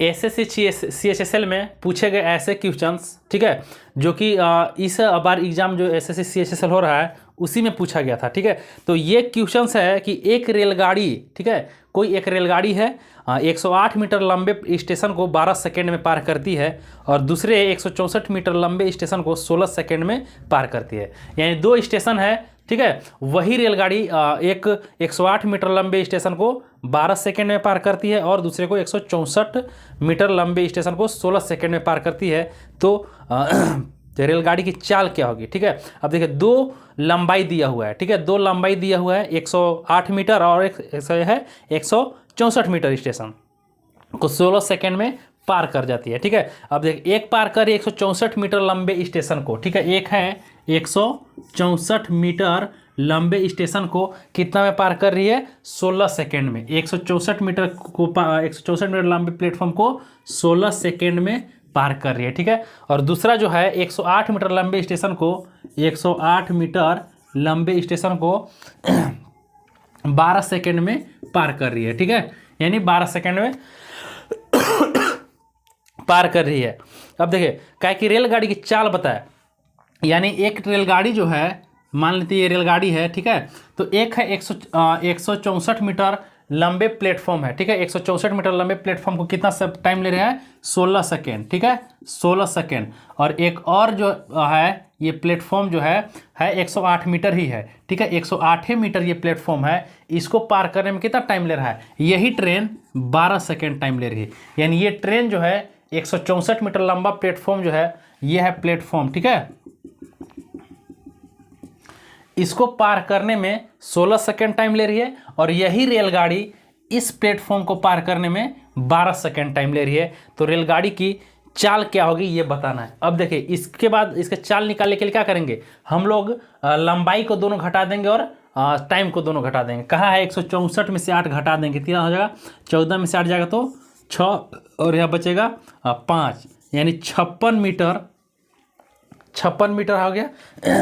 SSC CHSL में पूछे गए ऐसे क्वेश्चंस, ठीक है, जो कि इस बार एग्जाम जो एसएससी CHSL हो रहा है उसी में पूछा गया था, ठीक है। तो ये क्वेश्चंस है कि एक रेलगाड़ी, ठीक है, कोई एक रेलगाड़ी है 108 मीटर लंबे स्टेशन को 12 सेकेंड में पार करती है और दूसरे 164 मीटर लंबे स्टेशन को 16 सेकेंड में पार करती है। यानी दो स्टेशन है, ठीक है, वही रेलगाड़ी एक 108 मीटर लंबे स्टेशन को 12 सेकेंड में पार करती है और दूसरे को 164 मीटर लंबे स्टेशन को 16 सेकेंड में पार करती है। तो रेलगाड़ी की चाल क्या होगी, ठीक है। अब देखिए दो लंबाई दिया हुआ है, ठीक है, दो लंबाई दिया हुआ है 108 मीटर और एक है 164 मीटर स्टेशन को 16 सेकेंड में पार कर जाती है, ठीक है। अब देखिए एक पार कर 164 मीटर लंबे स्टेशन को, ठीक है, एक है 164 मीटर लंबे स्टेशन को कितना में पार कर रही है 16 सेकेंड में। 164 मीटर को 164 मीटर लंबे प्लेटफॉर्म को 16 सेकेंड में पार कर रही है, ठीक है। और दूसरा जो है 108 मीटर लंबे स्टेशन को 108 मीटर लंबे स्टेशन को 12 सेकेंड में पार कर रही है, ठीक है, यानी 12 सेकेंड में पार कर रही है। अब देखिए क्या कि रेलगाड़ी की चाल बताए, यानी एक रेलगाड़ी जो है मान लेते ये रेलगाड़ी है, ठीक है, तो एक है 164 मीटर लंबे प्लेटफॉर्म है, ठीक है, 164 मीटर लंबे प्लेटफॉर्म को कितना सब टाइम ले रहा है 16 सेकेंड, ठीक है, 16 सेकेंड। और एक और जो है ये प्लेटफॉर्म जो है 108 मीटर ही है, ठीक है, 108 मीटर ये प्लेटफॉर्म है, इसको पार करने में कितना टाइम ले रहा है, यही ट्रेन 12 सेकेंड टाइम ले रही है। यानी ये ट्रेन जो है 164 मीटर लंबा प्लेटफॉर्म जो है ये है प्लेटफॉर्म, ठीक है, इसको पार करने में 16 सेकेंड टाइम ले रही है और यही रेलगाड़ी इस प्लेटफॉर्म को पार करने में 12 सेकेंड टाइम ले रही है। तो रेलगाड़ी की चाल क्या होगी ये बताना है। अब देखिए इसके बाद इसके चाल निकालने के लिए क्या करेंगे हम लोग, लंबाई को दोनों घटा देंगे और टाइम को दोनों घटा देंगे। कहाँ है 164 में से 8 घटा देंगे, कितना हो जाएगा 14 में से 8 जाएगा तो 6 और यहाँ बचेगा 5, यानी 56 मीटर हो गया,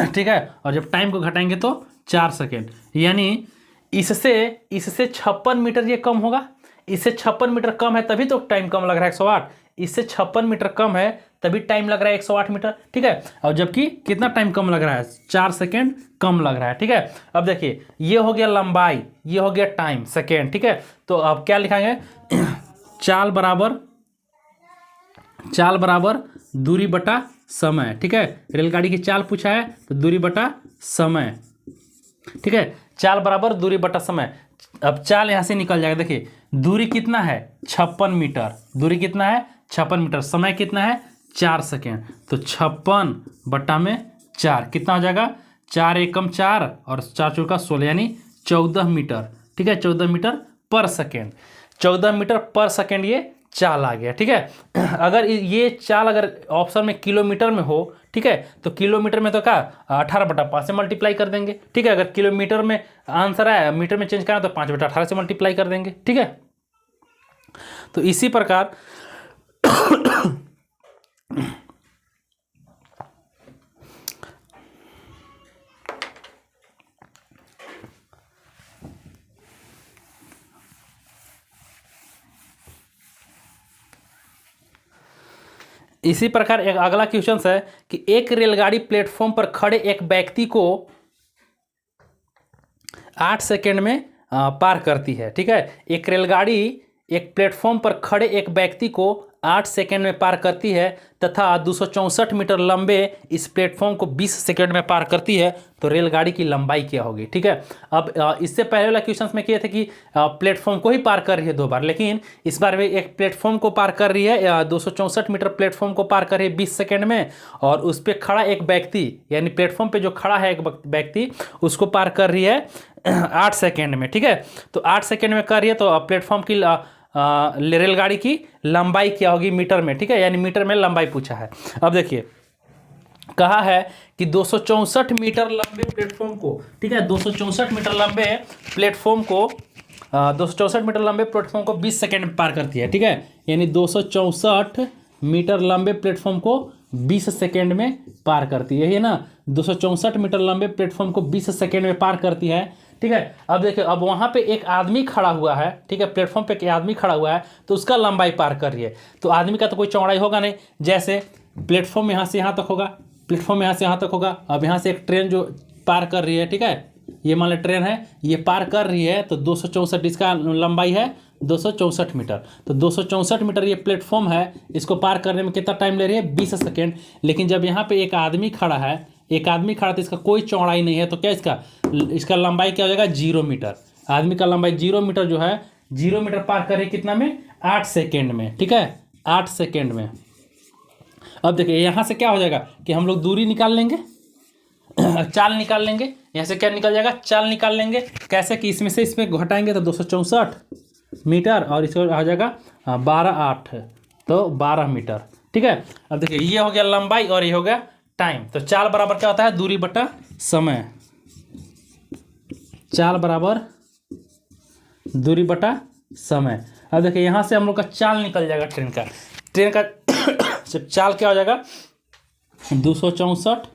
ठीक है। और जब टाइम को घटाएंगे तो 4 सेकेंड, यानी इससे 56 मीटर ये कम होगा, इससे 56 मीटर कम है तभी तो टाइम कम लग रहा है 108, इससे 56 मीटर कम है तभी टाइम लग रहा है 108 मीटर, ठीक है। और जबकि कितना टाइम कम लग रहा है 4 सेकेंड कम लग रहा है, ठीक है। अब देखिए ये हो गया लंबाई, ये हो गया टाइम सेकेंड, ठीक है। तो अब क्या लिखाएंगे चाल बराबर दूरी बटा समय, ठीक है। रेलगाड़ी की चाल पूछा है तो दूरी बटा समय, ठीक है, चाल बराबर दूरी बटा समय। अब चाल यहां से निकल जाएगा, देखिए दूरी कितना है 56 मीटर, दूरी कितना है 56 मीटर, समय कितना है 4 सेकेंड, तो 56 बटा में 4 कितना हो जाएगा 4 एकम 4 और 4 चौका 16, यानी 14 मीटर, ठीक है, 14 मीटर पर सेकेंड, 14 मीटर पर सेकेंड ये चाल आ गया, ठीक है। अगर ये चाल अगर ऑप्शन में किलोमीटर में हो, ठीक है, तो किलोमीटर में तो क्या 18/5 से मल्टीप्लाई कर देंगे, ठीक है। अगर किलोमीटर में आंसर आया मीटर में चेंज करना तो 5/18 से मल्टीप्लाई कर देंगे, ठीक है। तो इसी प्रकार एक अगला क्वेश्चन है कि एक रेलगाड़ी प्लेटफॉर्म पर खड़े एक व्यक्ति को 8 सेकेंड में पार करती है, ठीक है। एक रेलगाड़ी एक प्लेटफॉर्म पर खड़े एक व्यक्ति को 8 सेकेंड में पार करती है तथा 264 मीटर लंबे इस प्लेटफॉर्म को 20 सेकेंड में पार करती है, तो रेलगाड़ी की लंबाई क्या होगी, ठीक है। अब इससे पहले वाला क्वेश्चन में किए थे कि प्लेटफॉर्म को ही पार कर रही है 2 बार, लेकिन इस बार में एक प्लेटफॉर्म को पार कर रही है 264 मीटर प्लेटफॉर्म को पार कर रही है 20 सेकेंड में, और उस पर खड़ा एक व्यक्ति, यानी प्लेटफॉर्म पर जो खड़ा है एक व्यक्ति उसको पार कर रही है 8 सेकेंड में, ठीक है। तो 8 सेकेंड में कर रही है तो प्लेटफॉर्म की रेलगाड़ी की लंबाई क्या होगी मीटर में, ठीक है, यानी मीटर में लंबाई पूछा है। अब देखिए कहा है कि 264 मीटर लंबे प्लेटफॉर्म को, ठीक है, 264 मीटर लंबे प्लेटफॉर्म को 264 मीटर लंबे प्लेटफॉर्म को 20 सेकेंड में पार करती है, ठीक है, यानी 264 मीटर लंबे प्लेटफॉर्म को 20 सेकेंड में पार करती है, यही है ना, 264 मीटर लंबे प्लेटफॉर्म को 20 सेकेंड में पार करती है, ठीक है। अब देखिए, अब वहाँ पे एक आदमी खड़ा हुआ है, ठीक है, प्लेटफॉर्म पे एक आदमी खड़ा हुआ है, तो उसका लंबाई पार कर रही है। तो आदमी का तो कोई चौड़ाई होगा नहीं, जैसे प्लेटफॉर्म यहाँ से यहाँ तक होगा, प्लेटफॉर्म यहाँ से यहाँ तक होगा। अब यहाँ से एक ट्रेन जो पार कर रही है, ठीक है, ये मान लो ट्रेन है, ये पार कर रही है, तो 264, इसका लंबाई है 264 मीटर। तो 264 मीटर ये प्लेटफॉर्म है, इसको पार करने में कितना टाइम ले रही है? 20 सेकेंड। लेकिन जब यहाँ पे एक आदमी खड़ा है, तो इसका कोई चौड़ाई नहीं है, तो क्या इसका लंबाई क्या हो जाएगा? 0 मीटर। आदमी का लंबाई 0 मीटर जो है, 0 मीटर पार करे कितना में? 8 सेकेंड में, ठीक है, 8 सेकेंड में। अब देखिए यहाँ से क्या हो जाएगा कि हम लोग दूरी निकाल लेंगे, चाल निकाल लेंगे। यहाँ से क्या निकल जाएगा? चाल निकाल लेंगे। कैसे कि इसमें से इसमें घटाएंगे तो 264 मीटर, और इसको आ जाएगा 12/8, तो 12 मीटर, ठीक है। अब देखिए ये हो गया लंबाई और ये हो गया टाइम। तो चाल बराबर क्या होता है? दूरी बटा समय। चाल बराबर दूरी बटा समय। अब देखिए यहाँ से हम लोग का चाल निकल जाएगा ट्रेन का चाल क्या हो जाएगा? 264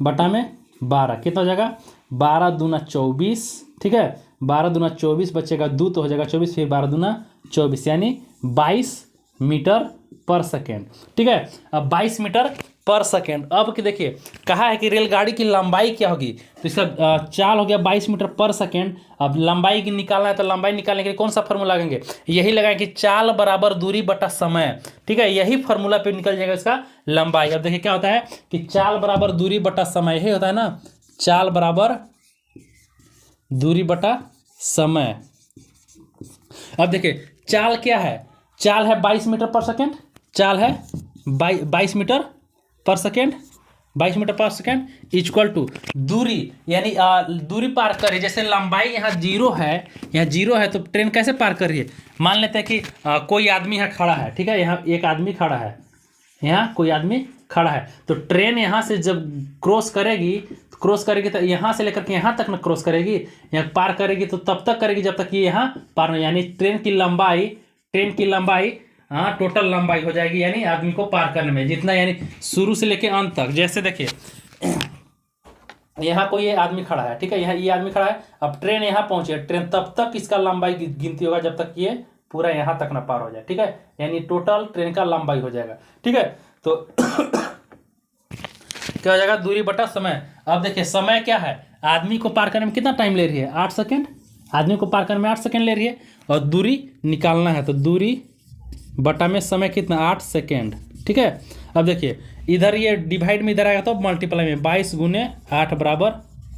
बटा में 12 कितना हो जाएगा? 12 दूना 24, ठीक है, 12 दूना 24 बचेगा 2, तो हो जाएगा 24, फिर 12 दूना 24 यानी 22 मीटर पर सेकेंड, ठीक है। अब 22 मीटर पर सेकेंड। अब कि देखिए कहा है कि रेलगाड़ी की लंबाई क्या होगी, तो इसका चाल हो गया 22 मीटर पर सेकेंड। अब लंबाई की निकालना है, तो लंबाई निकालने के लिए कौन सा फार्मूला लगाएंगे? यही लगाएं कि चाल बराबर दूरी बटा समय, ठीक है, यही फार्मूला पे निकल जाएगा इसका लंबाई। अब देखिए क्या होता है कि चाल बराबर दूरी बटा समय, यही होता है ना, चाल बराबर दूरी बटा समय। अब देखिए चाल क्या है? चाल है 22 मीटर पर सेकेंड, चाल है 22 मीटर पर सेकेंड, 22 मीटर पर सेकेंड इक्वल टू दूरी, यानी दूरी पार कर रही है। जैसे लंबाई यहाँ 0 है, यहाँ 0 है, तो ट्रेन कैसे पार कर रही है? मान लेते हैं कि कोई आदमी यहाँ खड़ा है, ठीक है, यहाँ एक आदमी खड़ा है, यहाँ कोई आदमी खड़ा है, तो ट्रेन यहाँ से जब क्रॉस करेगी तो यहाँ से लेकर के यहाँ तक ना क्रॉस करेगी, यहाँ पार करेगी, तो तब तक करेगी जब तक ये यहाँ पार नहीं, यानी ट्रेन की लंबाई हाँ टोटल लंबाई हो जाएगी, यानी आदमी को पार करने में जितना, यानी शुरू से लेके अंत तक। जैसे देखिए यहाँ कोई आदमी खड़ा है, ठीक है, यहाँ ये आदमी खड़ा है, अब ट्रेन यहाँ पहुंची है, ट्रेन तब तक इसका लंबाई गिनती होगा जब तक ये पूरा यहाँ तक ना पार हो जाए, ठीक है, यानी टोटल ट्रेन का लंबाई हो जाएगा, ठीक है। तो क्या हो जाएगा? दूरी बटा समय। अब देखिए समय क्या है? आदमी को पार करने में कितना टाइम ले रही है? 8 सेकेंड। आदमी को पार करने में 8 सेकेंड ले रही है, और दूरी निकालना है, तो दूरी बटा में समय कितना? 8 सेकेंड, ठीक है। अब देखिए इधर ये डिवाइड में इधर आएगा तो मल्टीप्लाई में 22 गुने 8 बराबर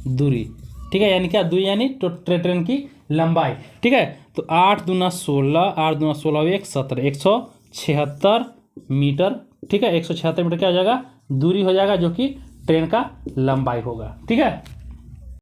दूरी, ठीक है, यानी क्या? दूरी यानी ट्रेन की लंबाई, ठीक है। तो 8 दूना 16, 8 दूना 16 1 17, 176 मीटर, ठीक है, 176 मीटर क्या हो जाएगा? दूरी हो जाएगा, जो कि ट्रेन का लंबाई होगा, ठीक है।